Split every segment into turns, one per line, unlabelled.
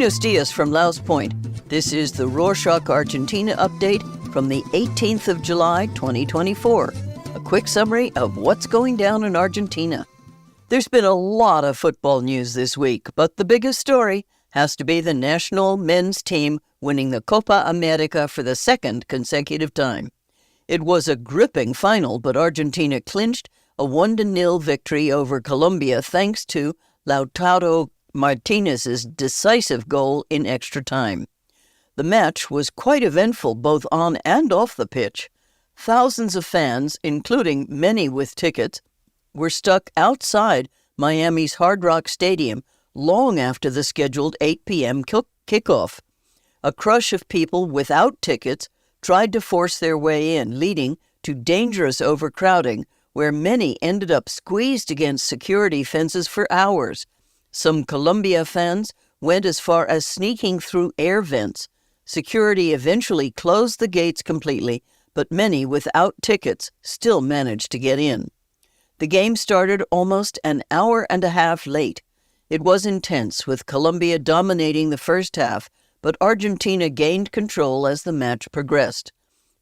Buenos dias from Laos Point. This is the Rorschach Argentina update from the 18th of July, 2024. A quick summary of what's going down in Argentina. There's been a lot of football news this week, but the biggest story has to be the national men's team winning the Copa América for the second consecutive time. It was a gripping final, but Argentina clinched a 1-0 victory over Colombia thanks to Lautaro Martinez's decisive goal in extra time. The match was quite eventful both on and off the pitch. Thousands of fans, including many with tickets, were stuck outside Miami's Hard Rock Stadium long after the scheduled 8 p.m. kickoff. A crush of people without tickets tried to force their way in, leading to dangerous overcrowding, where many ended up squeezed against security fences for hours. Some Colombia fans went as far as sneaking through air vents. Security eventually closed the gates completely, but many without tickets still managed to get in. The game started almost an hour and a half late. It was intense, with Colombia dominating the first half, but Argentina gained control as the match progressed.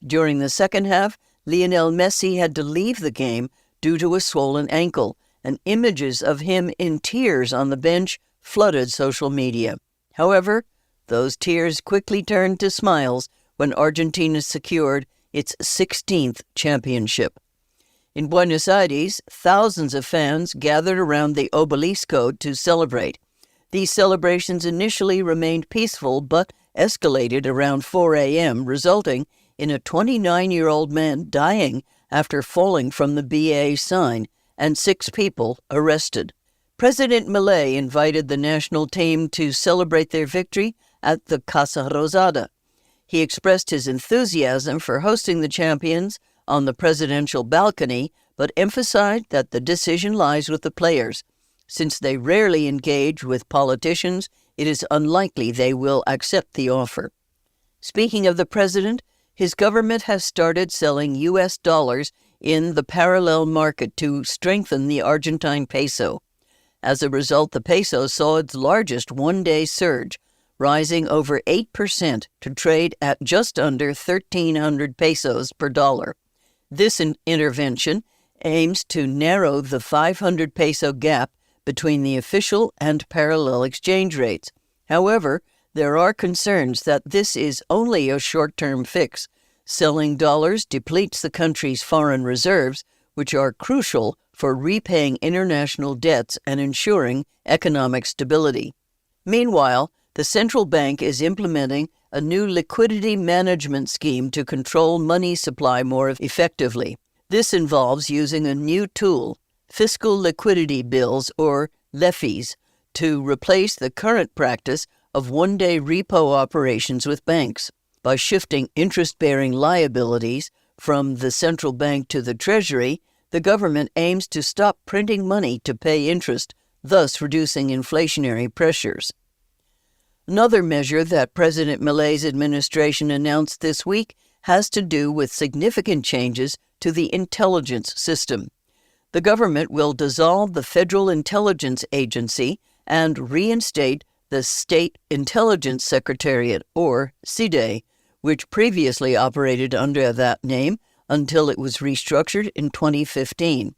During the second half, Lionel Messi had to leave the game due to a swollen ankle, and images of him in tears on the bench flooded social media. However, those tears quickly turned to smiles when Argentina secured its 16th championship. In Buenos Aires, thousands of fans gathered around the Obelisco to celebrate. These celebrations initially remained peaceful but escalated around 4 a.m., resulting in a 29-year-old man dying after falling from the BA sign, and 6 people arrested. President Milei invited the national team to celebrate their victory at the Casa Rosada. He expressed his enthusiasm for hosting the champions on the presidential balcony, but emphasized that the decision lies with the players. Since they rarely engage with politicians, it is unlikely they will accept the offer. Speaking of the president, his government has started selling U.S. dollars in the parallel market to strengthen the Argentine peso. As a result, the peso saw its largest one-day surge, rising over 8% to trade at just under 1,300 pesos per dollar. This intervention aims to narrow the 500 peso gap between the official and parallel exchange rates. However, there are concerns that this is only a short-term fix. Selling dollars depletes the country's foreign reserves, which are crucial for repaying international debts and ensuring economic stability. Meanwhile, the central bank is implementing a new liquidity management scheme to control money supply more effectively. This involves using a new tool, fiscal liquidity bills, or LEFIs, to replace the current practice of one-day repo operations with banks. By shifting interest-bearing liabilities from the central bank to the Treasury, the government aims to stop printing money to pay interest, thus reducing inflationary pressures. Another measure that President Milei's administration announced this week has to do with significant changes to the intelligence system. The government will dissolve the Federal Intelligence Agency and reinstate the State Intelligence Secretariat, or SIDE, which previously operated under that name until it was restructured in 2015.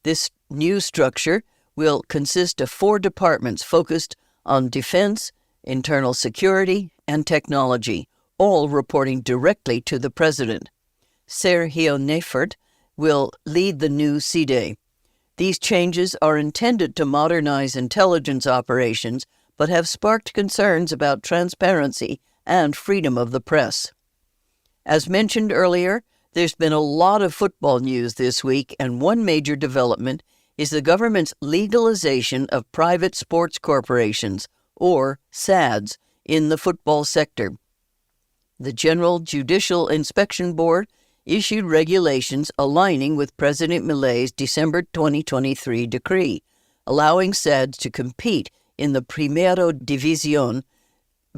This new structure will consist of 4 departments focused on defense, internal security, and technology, all reporting directly to the president. Sergio Neifert will lead the new SIDE. These changes are intended to modernize intelligence operations, but have sparked concerns about transparency and freedom of the press. As mentioned earlier, there's been a lot of football news this week, and one major development is the government's legalization of private sports corporations, or SADs, in the football sector. The General Judicial Inspection Board issued regulations aligning with President Milei's December 2023 decree, allowing SADs to compete in the Primera División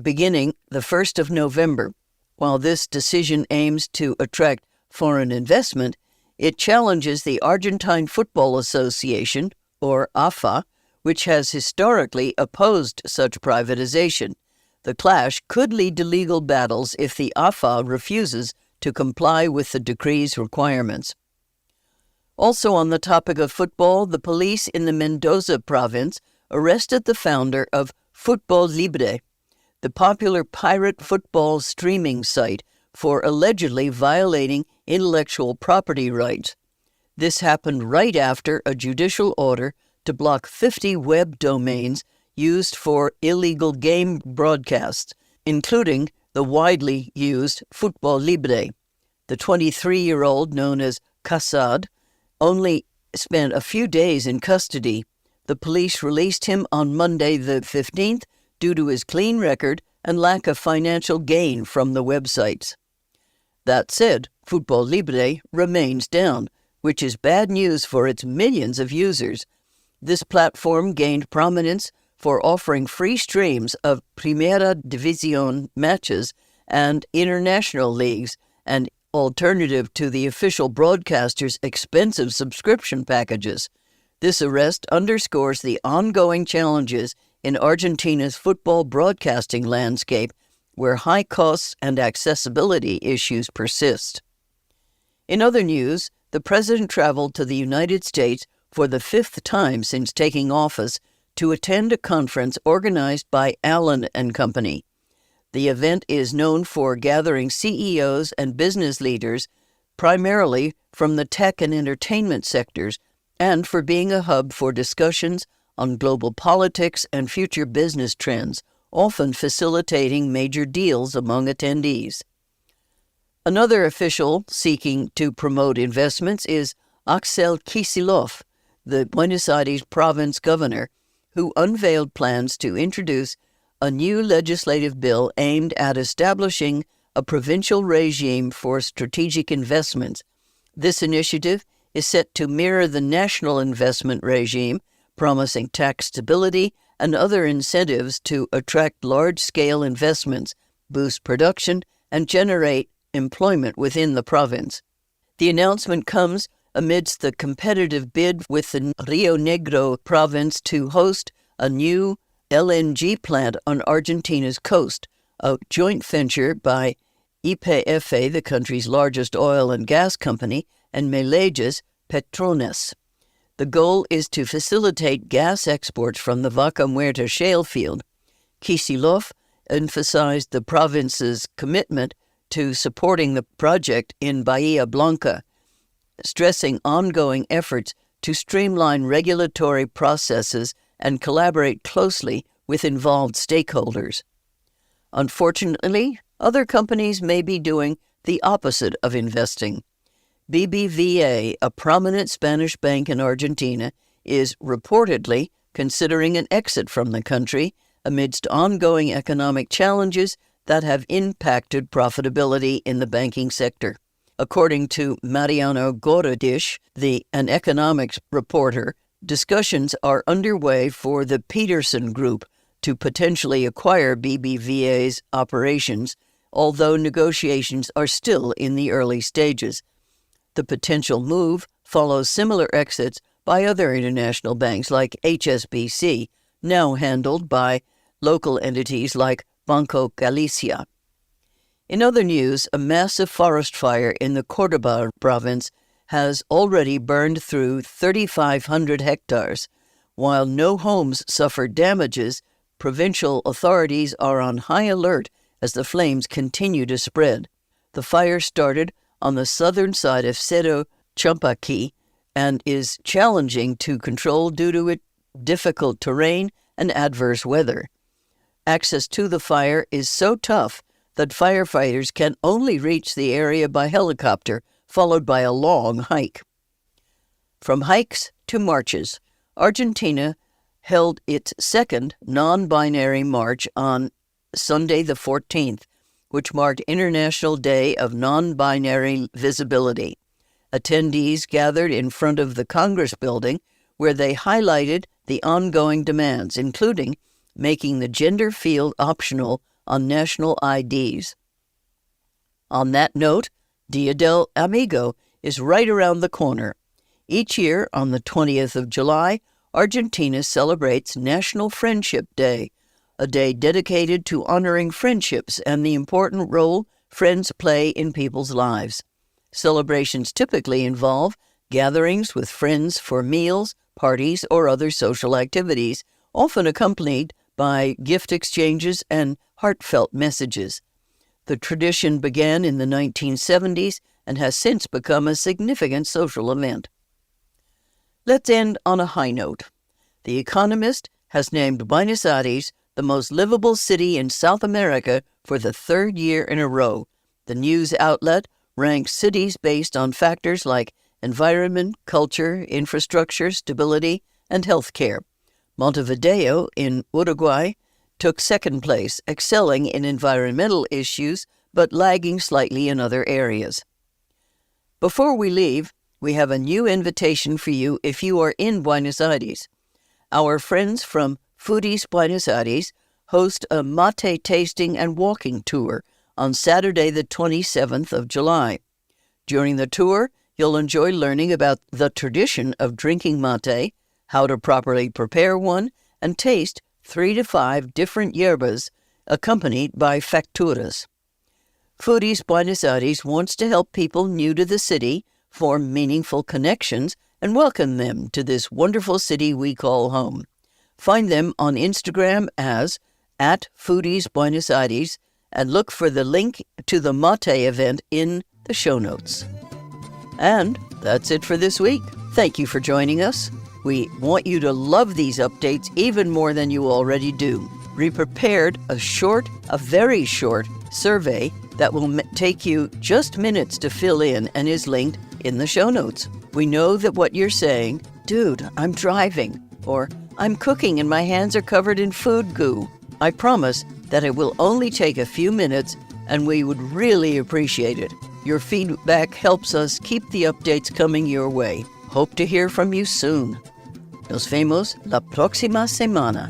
beginning the 1st of November. While this decision aims to attract foreign investment, it challenges the Argentine Football Association, or AFA, which has historically opposed such privatization. The clash could lead to legal battles if the AFA refuses to comply with the decree's requirements. Also on the topic of football, the police in the Mendoza province arrested the founder of Football Libre, the popular pirate football streaming site, for allegedly violating intellectual property rights. This happened right after a judicial order to block 50 web domains used for illegal game broadcasts, including the widely used Football Libre. The 23-year-old, known as Kassad, only spent a few days in custody. The police released him on Monday the 15th due to his clean record and lack of financial gain from the websites. That said, Football Libre remains down, which is bad news for its millions of users. This platform gained prominence for offering free streams of Primera División matches and international leagues, an alternative to the official broadcaster's expensive subscription packages. This arrest underscores the ongoing challenges in Argentina's football broadcasting landscape, where high costs and accessibility issues persist. In other news, the president traveled to the United States for the 5th time since taking office to attend a conference organized by Allen & Company. The event is known for gathering CEOs and business leaders, primarily from the tech and entertainment sectors, and for being a hub for discussions on global politics and future business trends, often facilitating major deals among attendees. Another official seeking to promote investments is Axel Kicillof, the Buenos Aires province governor, who unveiled plans to introduce a new legislative bill aimed at establishing a provincial regime for strategic investments. This initiative is set to mirror the national investment regime, promising tax stability and other incentives to attract large-scale investments, boost production, and generate employment within the province. The announcement comes amidst the competitive bid with the Rio Negro province to host a new LNG plant on Argentina's coast, a joint venture by YPF, the country's largest oil and gas company, and Meleges Petronas. The goal is to facilitate gas exports from the Vaca Muerta shale field. Kicillof emphasized the province's commitment to supporting the project in Bahia Blanca, stressing ongoing efforts to streamline regulatory processes and collaborate closely with involved stakeholders. Unfortunately, other companies may be doing the opposite of investing. BBVA, a prominent Spanish bank in Argentina, is reportedly considering an exit from the country amidst ongoing economic challenges that have impacted profitability in the banking sector. According to Mariano Gorodish, an economics reporter, discussions are underway for the Peterson Group to potentially acquire BBVA's operations, although negotiations are still in the early stages. The potential move follows similar exits by other international banks like HSBC, now handled by local entities like Banco Galicia. In other news, a massive forest fire in the Córdoba province has already burned through 3,500 hectares. While no homes suffered damages, provincial authorities are on high alert as the flames continue to spread. The fire started on the southern side of Cerro Champaqui and is challenging to control due to its difficult terrain and adverse weather. Access to the fire is so tough that firefighters can only reach the area by helicopter, followed by a long hike. From hikes to marches, Argentina held its second non-binary march on Sunday the 14th, which marked International Day of Non-Binary Visibility. Attendees gathered in front of the Congress building, where they highlighted the ongoing demands, including making the gender field optional on national IDs. On that note, Dia del Amigo is right around the corner. Each year, on the 20th of July, Argentina celebrates National Friendship Day, a day dedicated to honoring friendships and the important role friends play in people's lives. Celebrations typically involve gatherings with friends for meals, parties, or other social activities, often accompanied by gift exchanges and heartfelt messages. The tradition began in the 1970s and has since become a significant social event. Let's end on a high note. The Economist has named Buenos Aires the most livable city in South America for the third year in a row. The news outlet ranks cities based on factors like environment, culture, infrastructure, stability, and health care. Montevideo in Uruguay took second place, excelling in environmental issues but lagging slightly in other areas. Before we leave, we have a new invitation for you if you are in Buenos Aires. Our friends from Foodies Buenos Aires host a mate tasting and walking tour on Saturday the 27th of July. During the tour, you'll enjoy learning about the tradition of drinking mate, how to properly prepare one, and taste 3 to 5 different yerbas accompanied by facturas. Foodies Buenos Aires wants to help people new to the city form meaningful connections and welcome them to this wonderful city we call home. Find them on Instagram as @Foodies Buenos Aires and look for the link to the mate event in the show notes. And that's it for this week. Thank you for joining us. We want you to love these updates even more than you already do. We prepared a very short survey that will take you just minutes to fill in and is linked in the show notes. We know that what you're saying, dude, I'm driving, or I'm cooking and my hands are covered in food goo. I promise that it will only take a few minutes and we would really appreciate it. Your feedback helps us keep the updates coming your way. Hope to hear from you soon. Nos vemos la próxima semana.